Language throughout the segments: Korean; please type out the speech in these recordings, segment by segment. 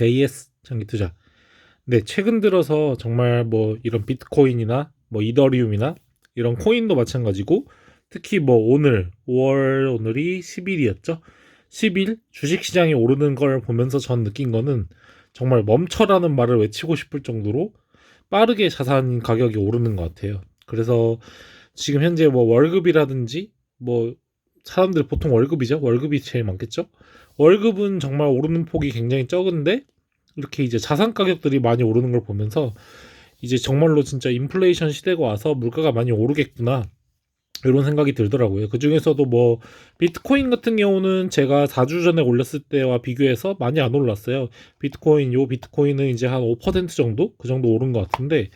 JS 장기 투자. 네, 최근 들어서 정말 뭐 이런 비트코인이나 뭐 이더리움이나 이런 코인도 마찬가지고 특히 뭐 오늘 5월 오늘이 10일이었죠. 10일 주식시장이 오르는 걸 보면서 전 느낀 거는 정말 멈춰라는 말을 외치고 싶을 정도로 빠르게 자산 가격이 오르는 것 같아요. 그래서 지금 현재 뭐 월급이라든지 뭐 사람들 보통 월급이죠. 월급이 제일 많겠죠. 월급은 정말 오르는 폭이 굉장히 적은데 이렇게 이제 자산 가격들이 많이 오르는 걸 보면서 이제 정말로 진짜 인플레이션 시대가 와서 물가가 많이 오르겠구나 이런 생각이 들더라고요. 그 중에서도 뭐 비트코인 같은 경우는 제가 4주 전에 올렸을 때와 비교해서 많이 안 올랐어요. 비트코인은 이제 한 5% 정도 그 정도 오른 것 같은데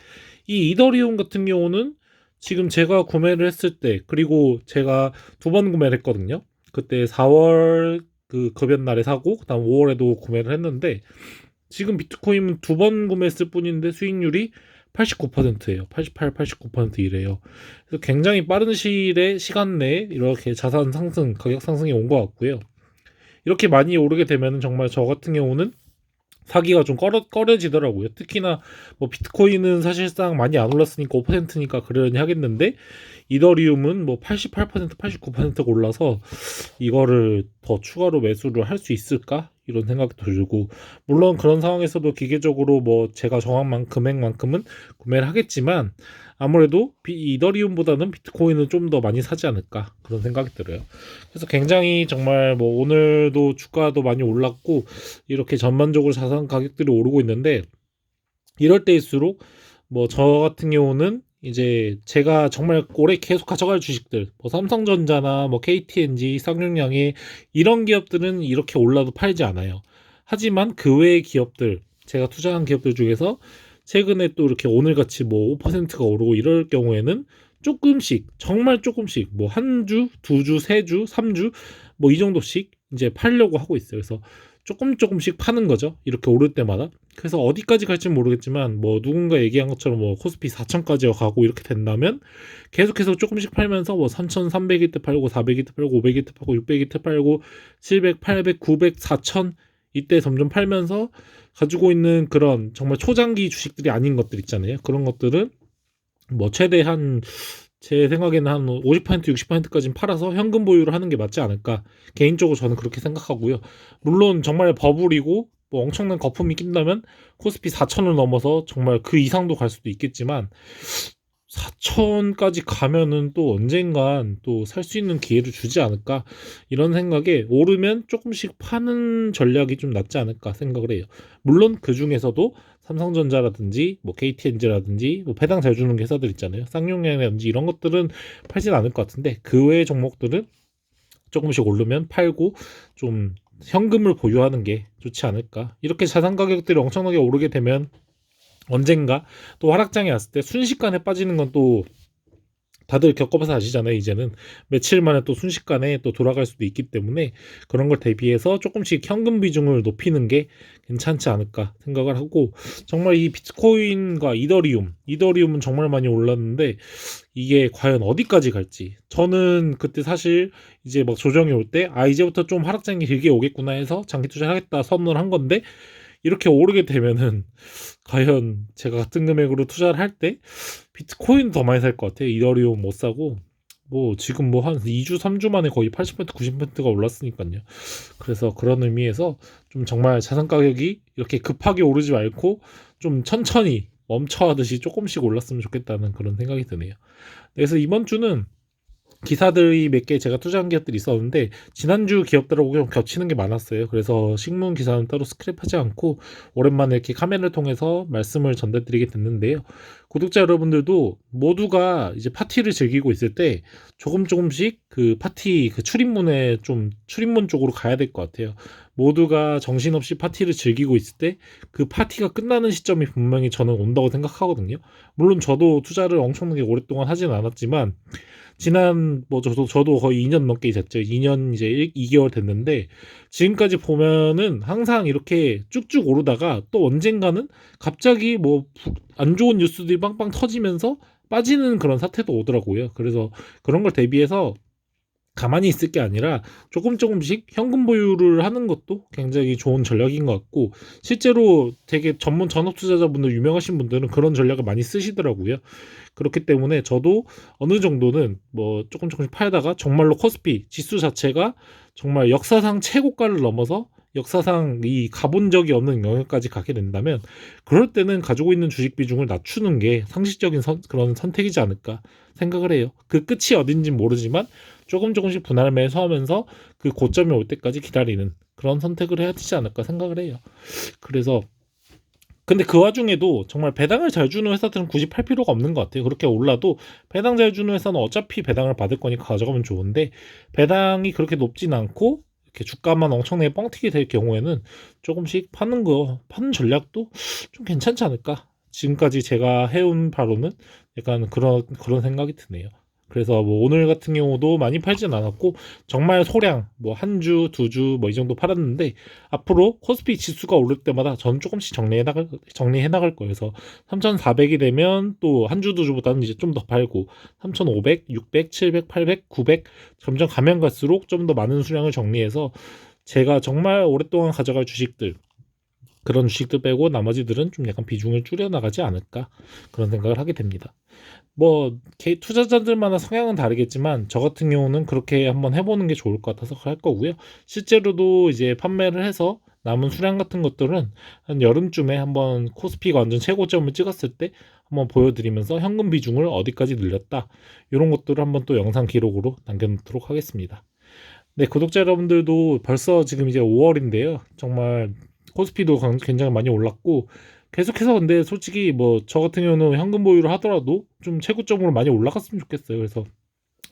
이 이더리움 같은 경우는 지금 제가 구매를 했을 때 그리고 제가 두 번 구매를 했거든요. 그때 4월 그 급연 날에 사고 그다음 5월에도 구매를 했는데 지금 비트코인은 두 번 구매했을 뿐인데 수익률이 89%예요. 88, 89% 이래요. 그래서 굉장히 빠른 시간 내에 이렇게 자산 상승, 가격 상승이 온 것 같고요. 이렇게 많이 오르게 되면 정말 저 같은 경우는 사기가 좀 꺼려지더라고요. 특히나 뭐 비트코인은 사실상 많이 안 올랐으니까 5%니까 그러려니 하겠는데 이더리움은 뭐 88%, 89%가 올라서 이거를 더 추가로 매수를 할 수 있을까? 이런 생각도 들고 물론 그런 상황에서도 기계적으로 뭐 제가 정한 금액만큼은 구매를 하겠지만 아무래도 이더리움보다는 비트코인은 좀 더 많이 사지 않을까 그런 생각이 들어요. 그래서 굉장히 정말 뭐 오늘도 주가도 많이 올랐고 이렇게 전반적으로 자산 가격들이 오르고 있는데 이럴 때일수록 뭐 저 같은 경우는 이제 제가 정말 오래 계속 가져갈 주식들 뭐 삼성전자나 뭐 KTNG, 쌍용양의 이런 기업들은 이렇게 올라도 팔지 않아요. 하지만 그 외의 기업들 제가 투자한 기업들 중에서 최근에 또 이렇게 오늘같이 뭐 5%가 오르고 이럴 경우에는 조금씩 정말 조금씩 뭐 한 주, 두 주, 세 주, 3주 뭐 이 정도씩 이제 팔려고 하고 있어요. 그래서 조금씩 파는 거죠. 이렇게 오를 때마다. 그래서 어디까지 갈지는 모르겠지만 뭐 누군가 얘기한 것처럼 뭐 코스피 4천까지 가고 이렇게 된다면 계속해서 조금씩 팔면서 뭐 3,300일 때 팔고 400일 때 팔고 500일 때 팔고 600일 때 팔고 700, 800, 900, 4,000 이때 점점 팔면서 가지고 있는 그런 정말 초장기 주식들이 아닌 것들 있잖아요. 그런 것들은 뭐 최대한 제 생각에는 한 50% 60%까지는 팔아서 현금 보유를 하는 게 맞지 않을까 개인적으로 저는 그렇게 생각하고요. 물론 정말 버블이고 뭐 엄청난 거품이 낀다면 코스피 4천을 넘어서 정말 그 이상도 갈 수도 있겠지만 4천까지 가면은 또 언젠간 또 살 수 있는 기회를 주지 않을까 이런 생각에 오르면 조금씩 파는 전략이 좀 낫지 않을까 생각을 해요. 물론 그 중에서도 삼성전자라든지 뭐 KTNG라든지 뭐 배당 잘 주는 회사들 있잖아요. 쌍용양이라든지 이런 것들은 팔진 않을 것 같은데 그 외의 종목들은 조금씩 오르면 팔고 좀 현금을 보유하는 게 좋지 않을까. 이렇게 자산 가격들이 엄청나게 오르게 되면 언젠가 또 하락장에 왔을 때 순식간에 빠지는 건 또 다들 겪어봐서 아시잖아요. 이제는 며칠 만에 또 순식간에 또 돌아갈 수도 있기 때문에 그런 걸 대비해서 조금씩 현금 비중을 높이는 게 괜찮지 않을까 생각을 하고 정말 이 비트코인과 이더리움은 정말 많이 올랐는데 이게 과연 어디까지 갈지 저는 그때 사실 이제 막 조정이 올 때 이제부터 좀 하락장이 길게 오겠구나 해서 장기 투자를 하겠다 선언을 한 건데 이렇게 오르게 되면은 과연 제가 같은 금액으로 투자를 할 때 비트코인 더 많이 살 것 같아요. 이더리움 못 사고 뭐 지금 뭐 한 2주 3주 만에 거의 80% 90%가 올랐으니까요. 그래서 그런 의미에서 좀 정말 자산 가격이 이렇게 급하게 오르지 말고 좀 천천히 멈춰하듯이 조금씩 올랐으면 좋겠다는 그런 생각이 드네요. 그래서 이번 주는 기사들이 몇 개 제가 투자한 기업들이 있었는데 지난주 기업들하고 좀 겹치는 게 많았어요. 그래서 신문 기사는 따로 스크랩하지 않고 오랜만에 이렇게 카메라를 통해서 말씀을 전달드리게 됐는데요. 구독자 여러분들도 모두가 이제 파티를 즐기고 있을 때 조금씩 그 파티 그 출입문 쪽으로 가야 될 것 같아요. 모두가 정신없이 파티를 즐기고 있을 때 그 파티가 끝나는 시점이 분명히 저는 온다고 생각하거든요. 물론 저도 투자를 엄청나게 오랫동안 하진 않았지만 지난 뭐 저도 거의 2년 넘게 됐죠. 2년 이제 2개월 됐는데 지금까지 보면은 항상 이렇게 쭉쭉 오르다가 또 언젠가는 갑자기 뭐 안 좋은 뉴스들이 빵빵 터지면서 빠지는 그런 사태도 오더라고요. 그래서 그런 걸 대비해서 가만히 있을 게 아니라 조금씩 현금 보유를 하는 것도 굉장히 좋은 전략인 것 같고, 실제로 되게 전문 전업 투자자분들, 유명하신 분들은 그런 전략을 많이 쓰시더라고요. 그렇기 때문에 저도 어느 정도는 뭐 조금씩 팔다가 정말로 코스피 지수 자체가 정말 역사상 최고가를 넘어서 역사상 이 가본 적이 없는 영역까지 가게 된다면, 그럴 때는 가지고 있는 주식 비중을 낮추는 게 상식적인 그런 선택이지 않을까 생각을 해요. 그 끝이 어딘진 모르지만 조금씩 분할 매수하면서 그 고점이 올 때까지 기다리는 그런 선택을 해야 되지 않을까 생각을 해요. 그래서 근데 그 와중에도 정말 배당을 잘 주는 회사들은 굳이 팔 필요가 없는 것 같아요. 그렇게 올라도 배당 잘 주는 회사는 어차피 배당을 받을 거니까 가져가면 좋은데, 배당이 그렇게 높진 않고 이렇게 주가만 엄청나게 뻥튀기 될 경우에는 조금씩 파는 전략도 좀 괜찮지 않을까. 지금까지 제가 해온 바로는 약간 그런 생각이 드네요. 그래서 뭐 오늘 같은 경우도 많이 팔진 않았고, 정말 소량 뭐 한 주, 두 주 뭐 이 정도 팔았는데, 앞으로 코스피 지수가 오를 때마다 저는 조금씩 정리해 나갈 거예요. 그래서 3,400이 되면 또 한 주, 두 주보다는 이제 좀 더 팔고, 3,500, 600, 700, 800, 900 점점 가면 갈수록 좀 더 많은 수량을 정리해서 제가 정말 오랫동안 가져갈 주식들, 그런 주식들 빼고 나머지들은 좀 약간 비중을 줄여 나가지 않을까, 그런 생각을 하게 됩니다. 뭐 투자자들마다 성향은 다르겠지만 저 같은 경우는 그렇게 한번 해보는 게 좋을 것 같아서 할 거고요. 실제로도 이제 판매를 해서 남은 수량 같은 것들은 한 여름쯤에 한번 코스피가 완전 최고점을 찍었을 때 한번 보여드리면서 현금 비중을 어디까지 늘렸다, 이런 것들을 한번 또 영상 기록으로 남겨놓도록 하겠습니다. 네, 구독자 여러분들도 벌써 지금 이제 5월인데요. 정말 코스피도 굉장히 많이 올랐고, 계속해서 근데 솔직히 뭐 저 같은 경우는 현금 보유를 하더라도 좀 최고점으로 많이 올라갔으면 좋겠어요. 그래서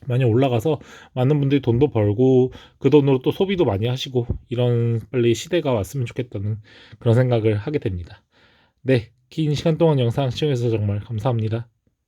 많이 올라가서 많은 분들이 돈도 벌고 그 돈으로 또 소비도 많이 하시고, 이런 빨리 시대가 왔으면 좋겠다는 그런 생각을 하게 됩니다. 네, 긴 시간 동안 영상 시청해주셔서 정말 감사합니다.